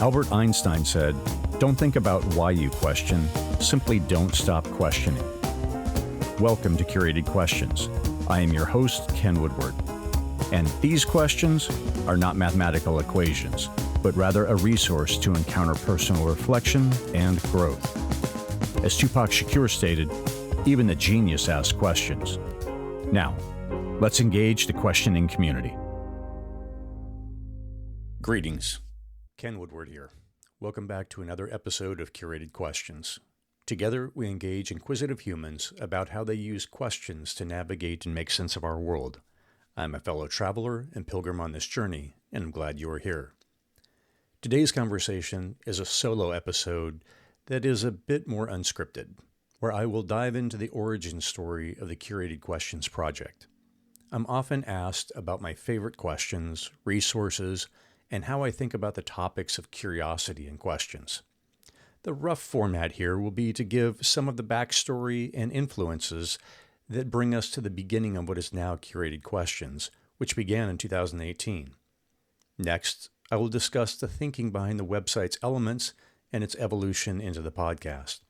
Albert Einstein said, "Don't think about why you question, simply don't stop questioning." Welcome to Curated Questions. I am your host, Ken Woodward. And these questions are not mathematical equations, but rather a resource to encounter personal reflection and growth. As Tupac Shakur stated, even the genius asks questions. Now, let's engage the questioning community. Greetings. Ken Woodward here. Welcome back to another episode of Curated Questions. Together, we engage inquisitive humans about how they use questions to navigate and make sense of our world. I'm a fellow traveler and pilgrim on this journey, and I'm glad you are here. Today's conversation is a solo episode that is a bit more unscripted, where I will dive into the origin story of the Curated Questions project. I'm often asked about my favorite questions, resources, and how I think about the topics of curiosity and questions. The rough format here will be to give some of the backstory and influences that bring us to the beginning of what is now Curated Questions, which began in 2018. Next, I will discuss the thinking behind the website's elements and its evolution into the podcast.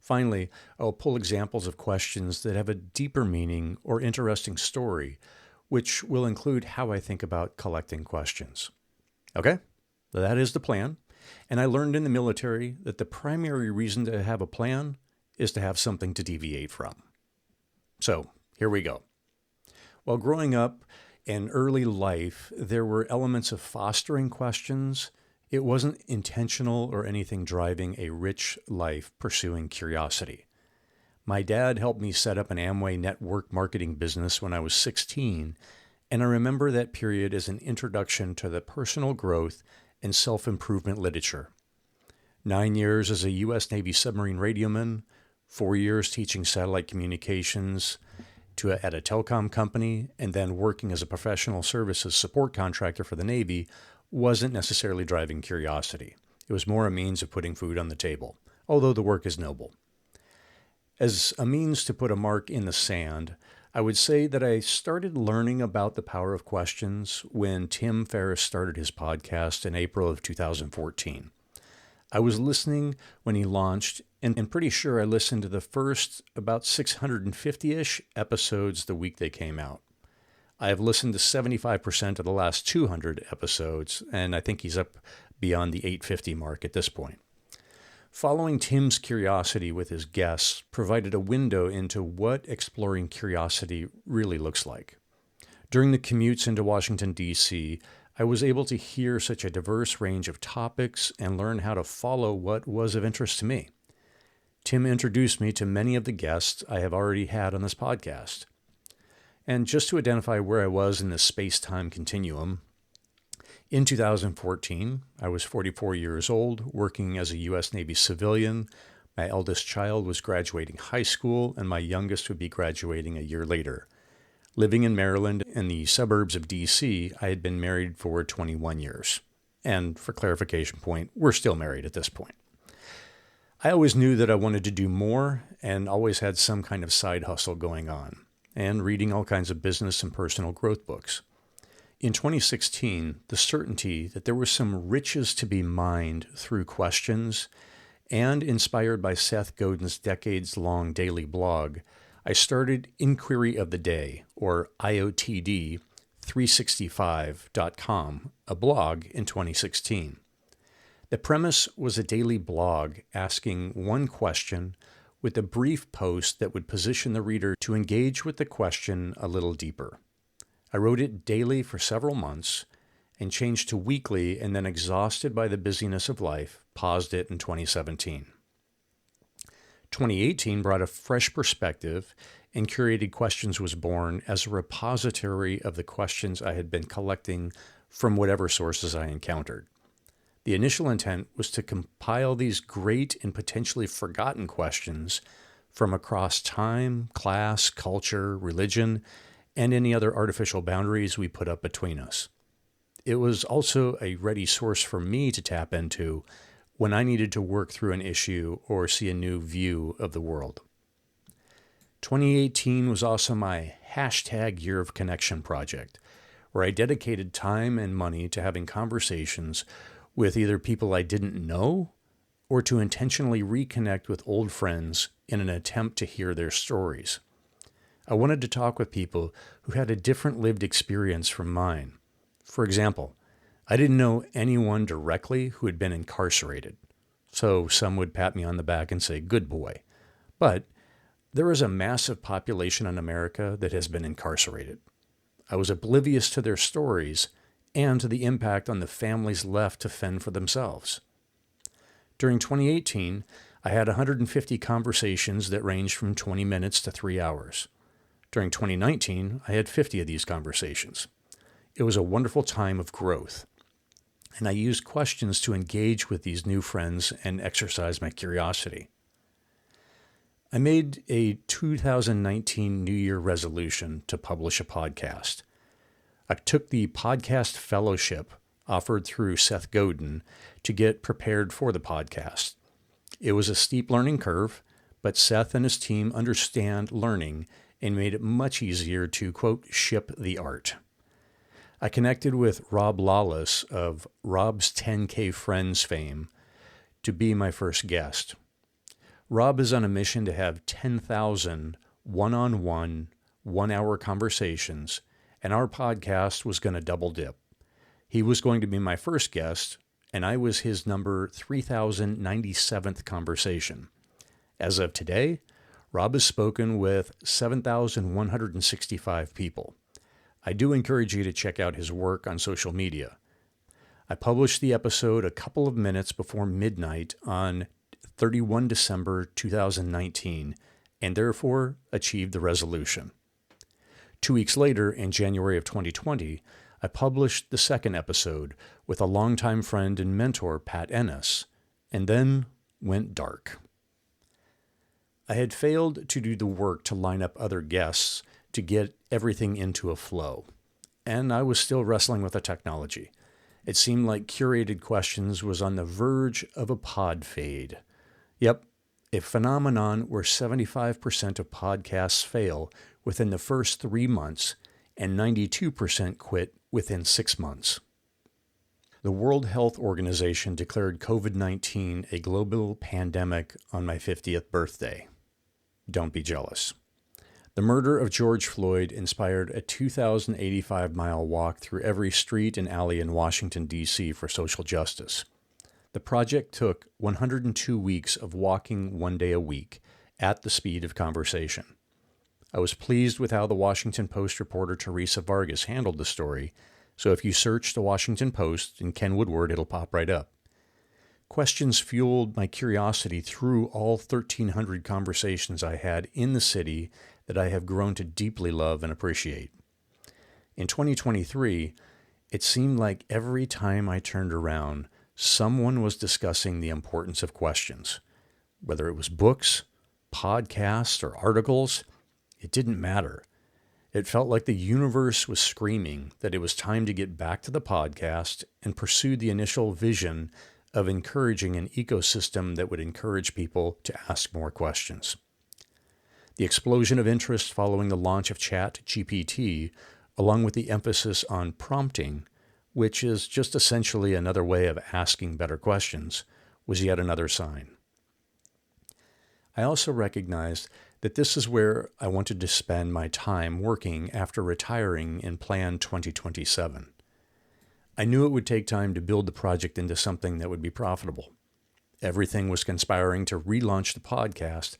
Finally, I will pull examples of questions that have a deeper meaning or interesting story, which will include how I think about collecting questions. Okay, that is the plan. And I learned in the military that the primary reason to have a plan is to have something to deviate from. So here we go. While growing up in early life, there were elements of fostering questions. It wasn't intentional or anything driving a rich life pursuing curiosity. My dad helped me set up an Amway network marketing business when I was 16, and I remember that period as an introduction to the personal growth and self-improvement literature. 9 years as a U.S. Navy submarine radioman, 4 years teaching satellite communications at a telecom company, and then working as a professional services support contractor for the Navy wasn't necessarily driving curiosity. It was more a means of putting food on the table, although the work is noble. As a means to put a mark in the sand, I would say that I started learning about the power of questions when Tim Ferriss started his podcast in April of 2014. I was listening when he launched, and pretty sure I listened to the first about 650-ish episodes the week they came out. I have listened to 75% of the last 200 episodes, and I think he's up beyond the 850 mark at this point. Following Tim's curiosity with his guests provided a window into what exploring curiosity really looks like. During the commutes into Washington, D.C., I was able to hear such a diverse range of topics and learn how to follow what was of interest to me. Tim introduced me to many of the guests I have already had on this podcast. And just to identify where I was in the space-time continuum, in 2014, I was 44 years old, working as a U.S. Navy civilian. My eldest child was graduating high school, and my youngest would be graduating a year later. Living in Maryland in the suburbs of D.C., I had been married for 21 years. And for clarification point, we're still married at this point. I always knew that I wanted to do more and always had some kind of side hustle going on, and reading all kinds of business and personal growth books. In 2016, the certainty that there was some riches to be mined through questions, and inspired by Seth Godin's decades-long daily blog, I started Inquiry of the Day, or IOTD365.com, a blog in 2016. The premise was a daily blog asking one question with a brief post that would position the reader to engage with the question a little deeper. I wrote it daily for several months and changed to weekly, and then, exhausted by the busyness of life, paused it in 2017. 2018 brought a fresh perspective, and Curated Questions was born as a repository of the questions I had been collecting from whatever sources I encountered. The initial intent was to compile these great and potentially forgotten questions from across time, class, culture, religion, and any other artificial boundaries we put up between us. It was also a ready source for me to tap into when I needed to work through an issue or see a new view of the world. 2018 was also my #Year of Connection project, where I dedicated time and money to having conversations with either people I didn't know or to intentionally reconnect with old friends in an attempt to hear their stories. I wanted to talk with people who had a different lived experience from mine. For example, I didn't know anyone directly who had been incarcerated, so some would pat me on the back and say, "Good boy." But there is a massive population in America that has been incarcerated. I was oblivious to their stories and to the impact on the families left to fend for themselves. During 2018, I had 150 conversations that ranged from 20 minutes to 3 hours. During 2019, I had 50 of these conversations. It was a wonderful time of growth, and I used questions to engage with these new friends and exercise my curiosity. I made a 2019 New Year resolution to publish a podcast. I took the podcast fellowship offered through Seth Godin to get prepared for the podcast. It was a steep learning curve, but Seth and his team understand learning and made it much easier to, quote, ship the art. I connected with Rob Lawless of Rob's 10K Friends fame to be my first guest. Rob is on a mission to have 10,000 one-on-one, 1-hour conversations, and our podcast was going to double dip. He was going to be my first guest, and I was his number 3,097th conversation. As of today, Rob has spoken with 7,165 people. I do encourage you to check out his work on social media. I published the episode a couple of minutes before midnight on 31 December 2019, and therefore achieved the resolution. 2 weeks later, in January of 2020, I published the second episode with a longtime friend and mentor, Pat Ennis, and then went dark. I had failed to do the work to line up other guests to get everything into a flow, and I was still wrestling with the technology. It seemed like Curated Questions was on the verge of a pod fade. Yep, a phenomenon where 75% of podcasts fail within the first 3 months and 92% quit within 6 months. The World Health Organization declared COVID-19 a global pandemic on my 50th birthday. Don't be jealous. The murder of George Floyd inspired a 2,085-mile walk through every street and alley in Washington, D.C. for social justice. The project took 102 weeks of walking 1 day a week at the speed of conversation. I was pleased with how the Washington Post reporter Teresa Vargas handled the story, so if you search the Washington Post and Ken Woodward, it'll pop right up. Questions fueled my curiosity through all 1,300 conversations I had in the city that I have grown to deeply love and appreciate. In 2023, it seemed like every time I turned around, someone was discussing the importance of questions. Whether it was books, podcasts, or articles, it didn't matter. It felt like the universe was screaming that it was time to get back to the podcast and pursue the initial vision of encouraging an ecosystem that would encourage people to ask more questions. The explosion of interest following the launch of ChatGPT, along with the emphasis on prompting, which is just essentially another way of asking better questions, was yet another sign. I also recognized that this is where I wanted to spend my time working after retiring in Plan 2027. I knew it would take time to build the project into something that would be profitable. Everything was conspiring to relaunch the podcast,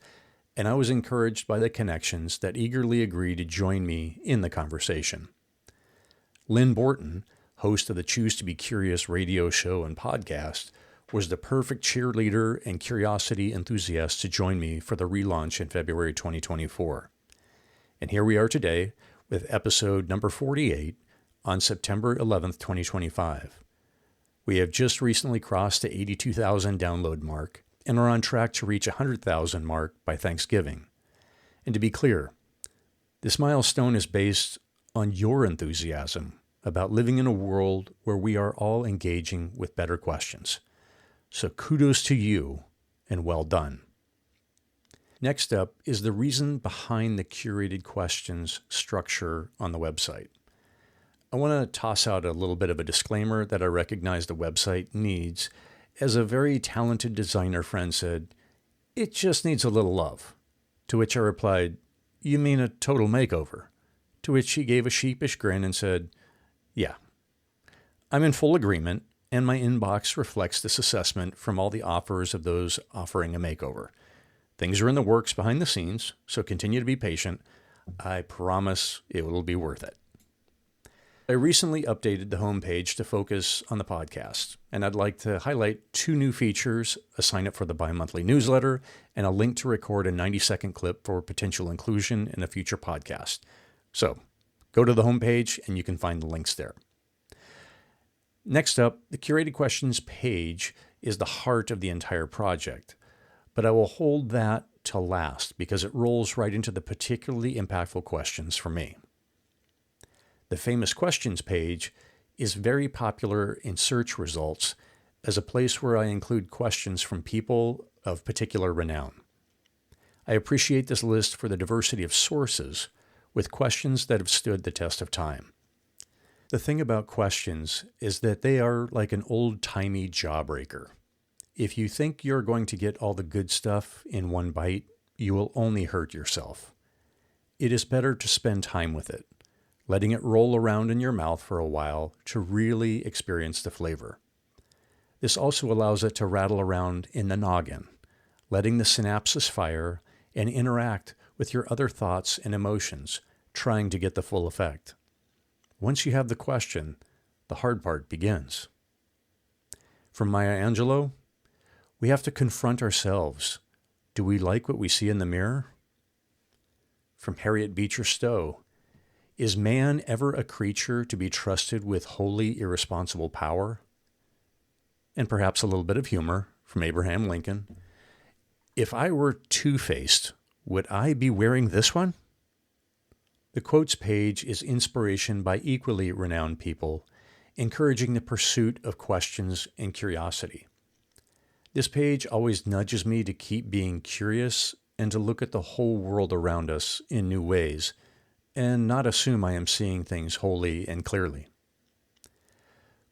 and I was encouraged by the connections that eagerly agreed to join me in the conversation. Lynn Borton, host of the Choose to Be Curious radio show and podcast, was the perfect cheerleader and curiosity enthusiast to join me for the relaunch in February 2024. And here we are today with episode number 48 on September 11th, 2025. We have just recently crossed the 82,000 download mark and are on track to reach 100,000 mark by Thanksgiving. And to be clear, this milestone is based on your enthusiasm about living in a world where we are all engaging with better questions. So kudos to you and well done. Next up is the reason behind the Curated Questions structure on the website. I want to toss out a little bit of a disclaimer that I recognize the website needs. As a very talented designer friend said, it just needs a little love. To which I replied, you mean a total makeover? To which he gave a sheepish grin and said, yeah. I'm in full agreement, and my inbox reflects this assessment from all the offers of those offering a makeover. Things are in the works behind the scenes, so continue to be patient. I promise it will be worth it. I recently updated the homepage to focus on the podcast, and I'd like to highlight 2 new features, a sign-up for the bi-monthly newsletter, and a link to record a 90-second clip for potential inclusion in a future podcast. So, go to the homepage and you can find the links there. Next up, the Curated Questions page is the heart of the entire project, but I will hold that till last because it rolls right into the particularly impactful questions for me. The Famous Questions page is very popular in search results as a place where I include questions from people of particular renown. I appreciate this list for the diversity of sources with questions that have stood the test of time. The thing about questions is that they are like an old-timey jawbreaker. If you think you're going to get all the good stuff in one bite, you will only hurt yourself. It is better to spend time with it, letting it roll around in your mouth for a while to really experience the flavor. This also allows it to rattle around in the noggin, letting the synapses fire and interact with your other thoughts and emotions, trying to get the full effect. Once you have the question, the hard part begins. From Maya Angelou, we have to confront ourselves. Do we like what we see in the mirror? From Harriet Beecher Stowe, is man ever a creature to be trusted with wholly irresponsible power? And perhaps a little bit of humor from Abraham Lincoln. If I were two-faced, would I be wearing this one? The quotes page is inspiration by equally renowned people, encouraging the pursuit of questions and curiosity. This page always nudges me to keep being curious and to look at the whole world around us in new ways, and not assume I am seeing things wholly and clearly.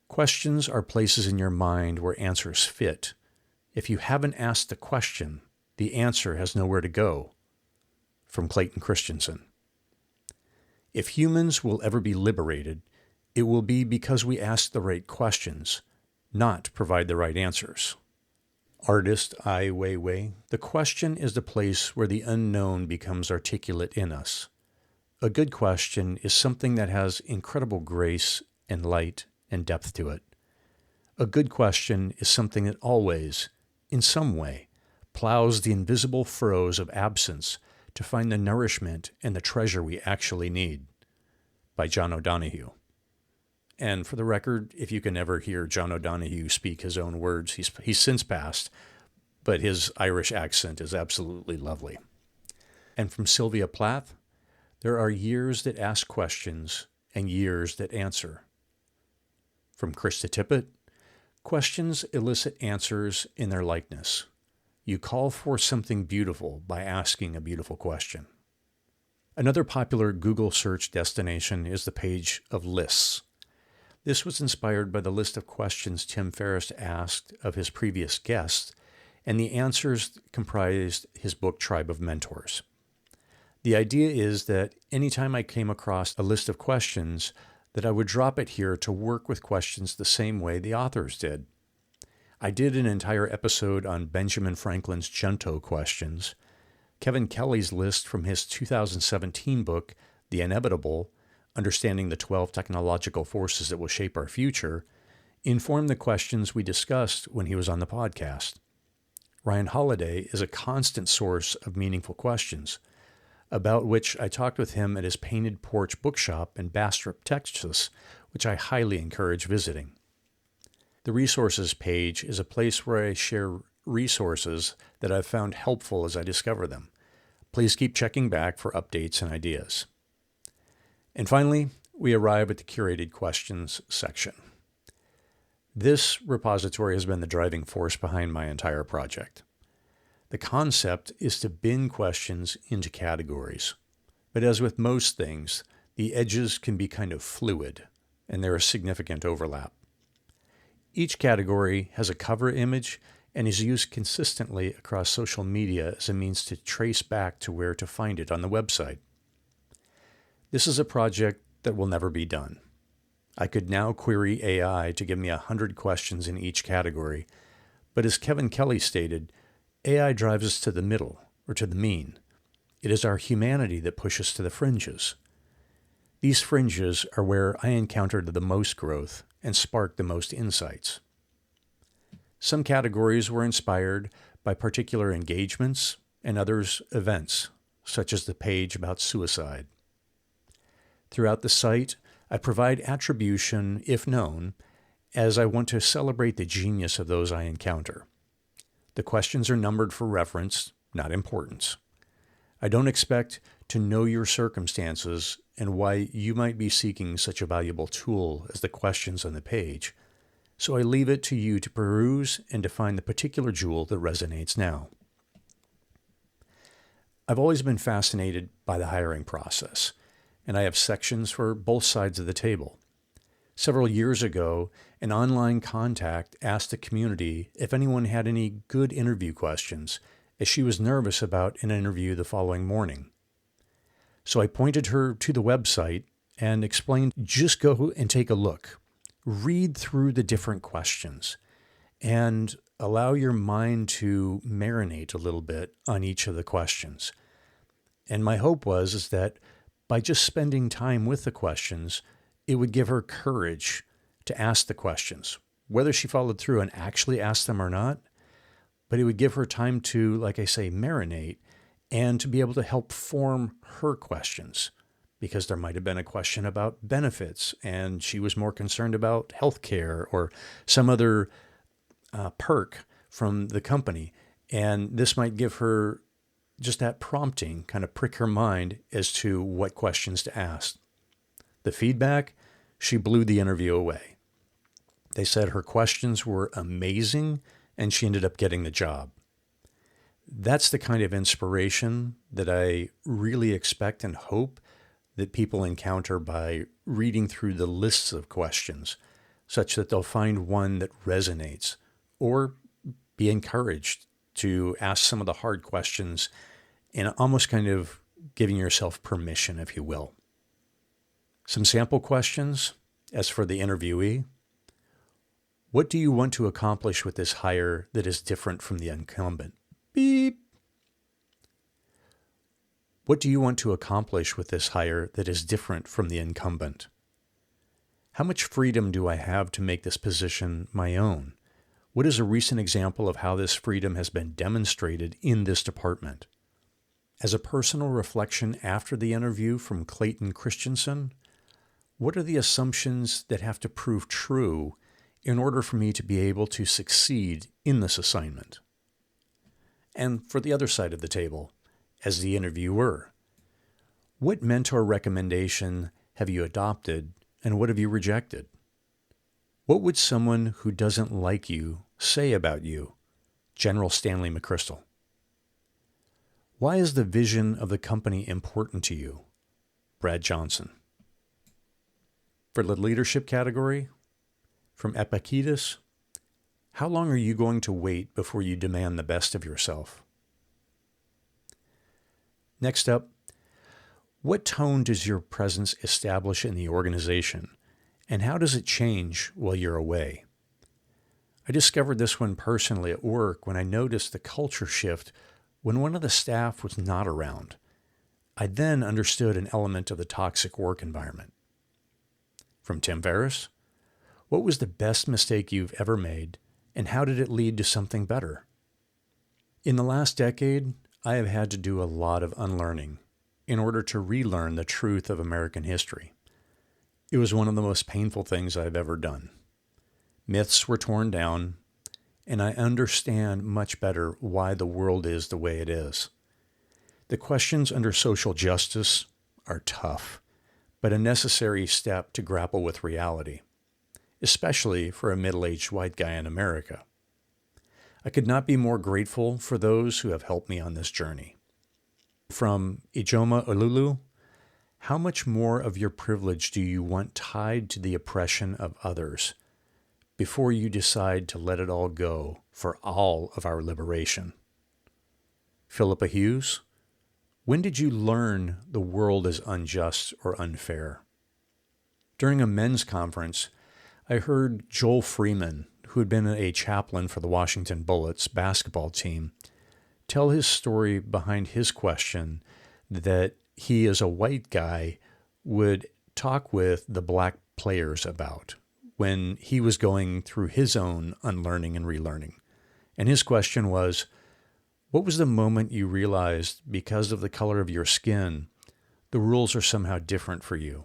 Questions are places in your mind where answers fit. If you haven't asked the question, the answer has nowhere to go. From Clayton Christensen. If humans will ever be liberated, it will be because we ask the right questions, not provide the right answers. Artist Ai Weiwei, the question is the place where the unknown becomes articulate in us. A good question is something that has incredible grace and light and depth to it. A good question is something that always, in some way, plows the invisible furrows of absence to find the nourishment and the treasure we actually need. By John O'Donohue. And for the record, if you can ever hear John O'Donohue speak his own words, he's since passed, but his Irish accent is absolutely lovely. And from Sylvia Plath, there are years that ask questions and years that answer. From Krista Tippett, questions elicit answers in their likeness. You call for something beautiful by asking a beautiful question. Another popular Google search destination is the page of lists. This was inspired by the list of questions Tim Ferriss asked of his previous guests, and the answers comprised his book Tribe of Mentors. The idea is that anytime I came across a list of questions, that I would drop it here to work with questions the same way the authors did. I did an entire episode on Benjamin Franklin's Junto questions. Kevin Kelly's list from his 2017 book, The Inevitable, Understanding the 12 Technological Forces That Will Shape Our Future, informed the questions we discussed when he was on the podcast. Ryan Holiday is a constant source of meaningful questions, about which I talked with him at his Painted Porch Bookshop in Bastrop, Texas, which I highly encourage visiting. The resources page is a place where I share resources that I've found helpful as I discover them. Please keep checking back for updates and ideas. And finally, we arrive at the Curated Questions section. This repository has been the driving force behind my entire project. The concept is to bin questions into categories. But as with most things, the edges can be kind of fluid. and there is significant overlap. Each category has a cover image and is used consistently across social media as a means to trace back to where to find it on the website. This is a project that will never be done. I could now query AI to give me 100 questions in each category, but as Kevin Kelly stated, AI drives us to the middle, or to the mean. It is our humanity that pushes to the fringes. These fringes are where I encountered the most growth and sparked the most insights. Some categories were inspired by particular engagements and others events, such as the page about suicide. Throughout the site, I provide attribution, if known, as I want to celebrate the genius of those I encounter. The questions are numbered for reference, not importance. I don't expect to know your circumstances and why you might be seeking such a valuable tool as the questions on the page, so I leave it to you to peruse and to find the particular jewel that resonates now. I've always been fascinated by the hiring process, and I have sections for both sides of the table. Several years ago, an online contact asked the community if anyone had any good interview questions, as she was nervous about an interview the following morning. So I pointed her to the website and explained, just go and take a look. Read through the different questions and allow your mind to marinate a little bit on each of the questions. And my hope was that by just spending time with the questions, it would give her courage to ask the questions, whether she followed through and actually asked them or not. But it would give her time to, like I say, marinate and to be able to help form her questions, because there might have been a question about benefits and she was more concerned about healthcare or some other perk from the company. And this might give her just that prompting, kind of prick her mind as to what questions to ask. The feedback, she blew the interview away. They said her questions were amazing and she ended up getting the job. That's the kind of inspiration that I really expect and hope that people encounter by reading through the lists of questions, such that they'll find one that resonates, or be encouraged to ask some of the hard questions and almost kind of giving yourself permission, if you will. Some sample questions, as for the interviewee: what do you want to accomplish with this hire that is different from the incumbent? Beep. What do you want to accomplish with this hire that is different from the incumbent? How much freedom do I have to make this position my own? What is a recent example of how this freedom has been demonstrated in this department? As a personal reflection after the interview from Clayton Christensen, what are the assumptions that have to prove true in order for me to be able to succeed in this assignment? And for the other side of the table, as the interviewer, what mentor recommendation have you adopted and what have you rejected? What would someone who doesn't like you say about you? General Stanley McChrystal. Why is the vision of the company important to you? Brad Johnson. For the leadership category, from Epictetus, how long are you going to wait before you demand the best of yourself? Next up, what tone does your presence establish in the organization, and how does it change while you're away? I discovered this one personally at work when I noticed the culture shift when one of the staff was not around. I then understood an element of the toxic work environment. From Tim Ferriss, what was the best mistake you've ever made, and how did it lead to something better? In the last decade, I have had to do a lot of unlearning in order to relearn the truth of American history. It was one of the most painful things I've ever done. Myths were torn down, and I understand much better why the world is the way it is. The questions under social justice are tough, but a necessary step to grapple with reality, especially for a middle-aged white guy in America. I could not be more grateful for those who have helped me on this journey. From Ijoma Olulu, How much more of your privilege do you want tied to the oppression of others before you decide to let it all go for all of our liberation? Philippa Hughes, when did you learn the world is unjust or unfair? During a men's conference, I heard Joel Freeman, who had been a chaplain for the Washington Bullets basketball team, tell his story behind his question that he, as a white guy, would talk with the black players about when he was going through his own unlearning and relearning. And his question was, what was the moment you realized, because of the color of your skin, the rules are somehow different for you?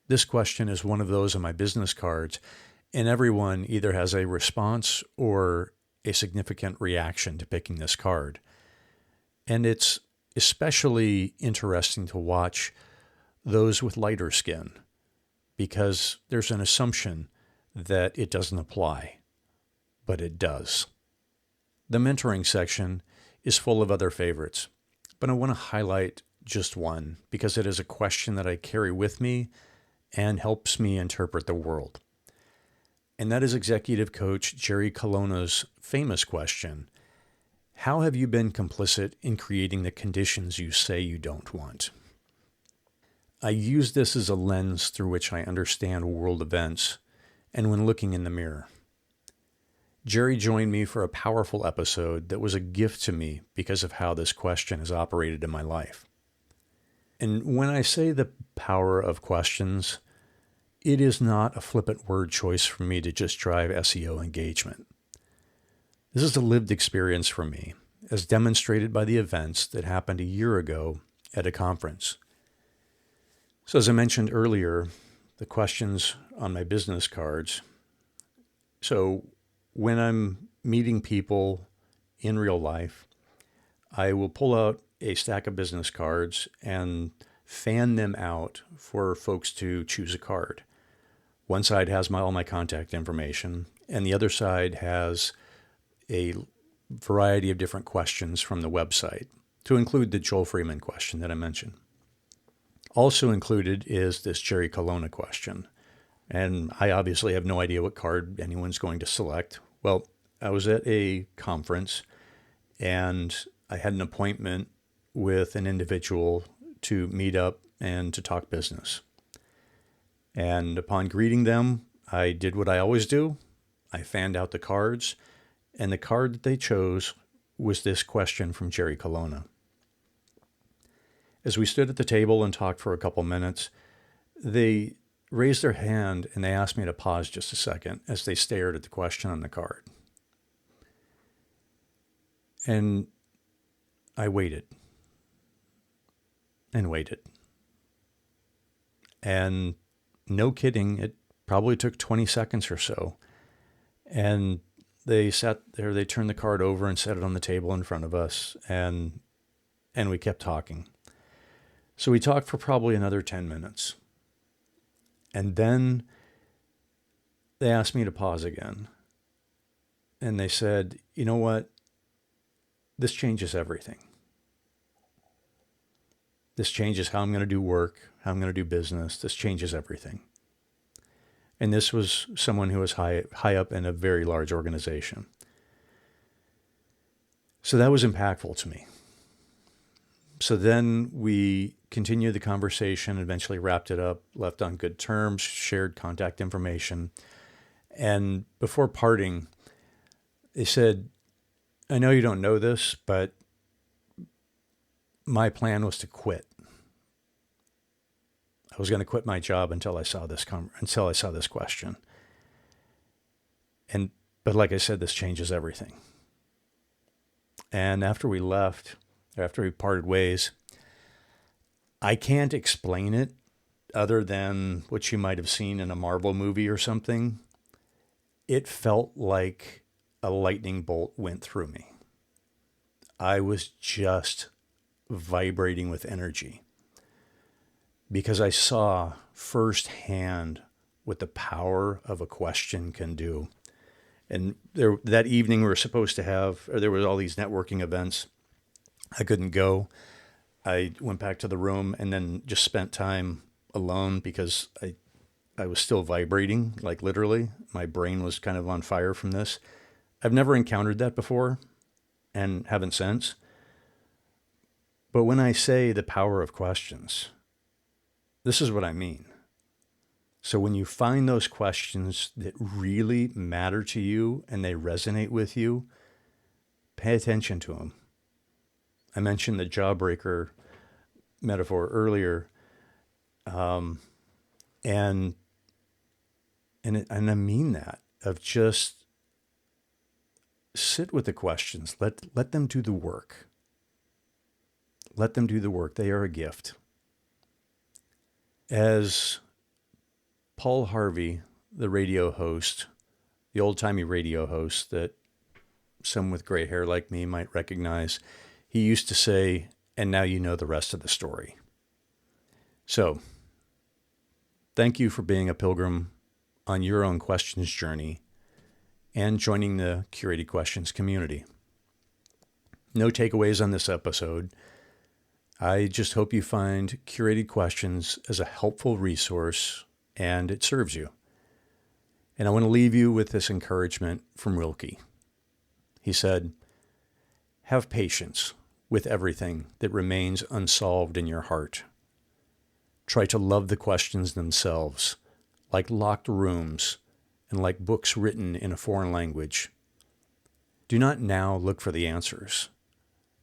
This question is one of those on my business cards, and everyone either has a response or a significant reaction to picking this card. And it's especially interesting to watch those with lighter skin, because there's an assumption that it doesn't apply, but it does. The mentoring section is full of other favorites, but I want to highlight just one because it is a question that I carry with me and helps me interpret the world. And that is executive coach Jerry Colonna's famous question: how have you been complicit in creating the conditions you say you don't want? I use this as a lens through which I understand world events and when looking in the mirror. Jerry joined me for a powerful episode that was a gift to me because of how this question has operated in my life. And when I say the power of questions, it is not a flippant word choice for me to just drive SEO engagement. This is a lived experience for me, as demonstrated by the events that happened a year ago at a conference. So as I mentioned earlier, the questions on my business cards. So when I'm meeting people in real life, I will pull out a stack of business cards and fan them out for folks to choose a card. One side has all my contact information, and the other side has a variety of different questions from the website, to include the Joel Freeman question that I mentioned. Also included is this Jerry Colonna question, and I obviously have no idea what card anyone's going to select. Well, I was at a conference, and I had an appointment with an individual to meet up and to talk business. And upon greeting them, I did what I always do. I fanned out the cards, and the card that they chose was this question from Jerry Colonna. As we stood at the table and talked for a couple minutes, they raised their hand and they asked me to pause just a second as they stared at the question on the card. And I waited and waited. And no kidding, it probably took 20 seconds or so. And they sat there, they turned the card over and set it on the table in front of us, and we kept talking. So we talked for probably another 10 minutes. And then they asked me to pause again. And they said, you know what? This changes everything. This changes how I'm going to do work, how I'm going to do business. This changes everything. And this was someone who was high up in a very large organization. So that was impactful to me. So then we continued the conversation, eventually wrapped it up, left on good terms, shared contact information. And before parting, they said, I know you don't know this, but my plan was to quit. I was going to quit my job until I saw this question. But like I said, this changes everything. And after we parted ways, I can't explain it other than what you might have seen in a Marvel movie or something. It felt like a lightning bolt went through me. I was just vibrating with energy because I saw firsthand what the power of a question can do. And that evening we were supposed to there was all these networking events. I couldn't go. I went back to the room and then just spent time alone because I was still vibrating, like literally. My brain was kind of on fire from this. I've never encountered that before and haven't since. But when I say the power of questions, this is what I mean. So when you find those questions that really matter to you and they resonate with you, pay attention to them. I mentioned the jawbreaker metaphor earlier, and I mean that, of just sit with the questions. Let them do the work. Let them do the work. They are a gift. As Paul Harvey, the radio host, the old-timey radio host that some with gray hair like me might recognize, he used to say, "And now you know the rest of the story." So, thank you for being a pilgrim on your own questions journey and joining the Curated Questions community. No takeaways on this episode. I just hope you find Curated Questions as a helpful resource and it serves you. And I want to leave you with this encouragement from Rilke. He said, "Have patience with everything that remains unsolved in your heart. Try to love the questions themselves, like locked rooms and like books written in a foreign language. Do not now look for the answers.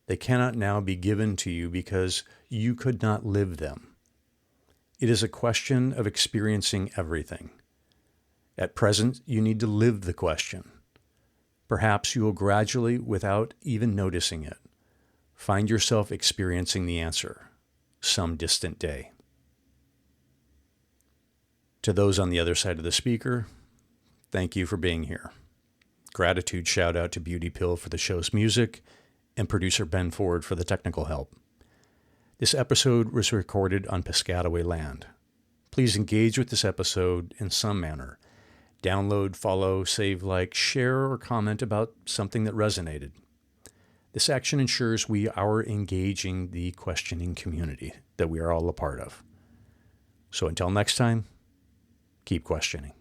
They cannot now be given to you because you could not live them. It is a question of experiencing everything. At present, you need to live the question. Perhaps you will gradually, without even noticing it, find yourself experiencing the answer some distant day." To those on the other side of the speaker, thank you for being here. Gratitude shout out to Beauty Pill for the show's music and producer Ben Ford for the technical help. This episode was recorded on Piscataway land. Please engage with this episode in some manner. Download, follow, save, like, share, or comment about something that resonated. This action ensures we are engaging the questioning community that we are all a part of. So until next time, keep questioning.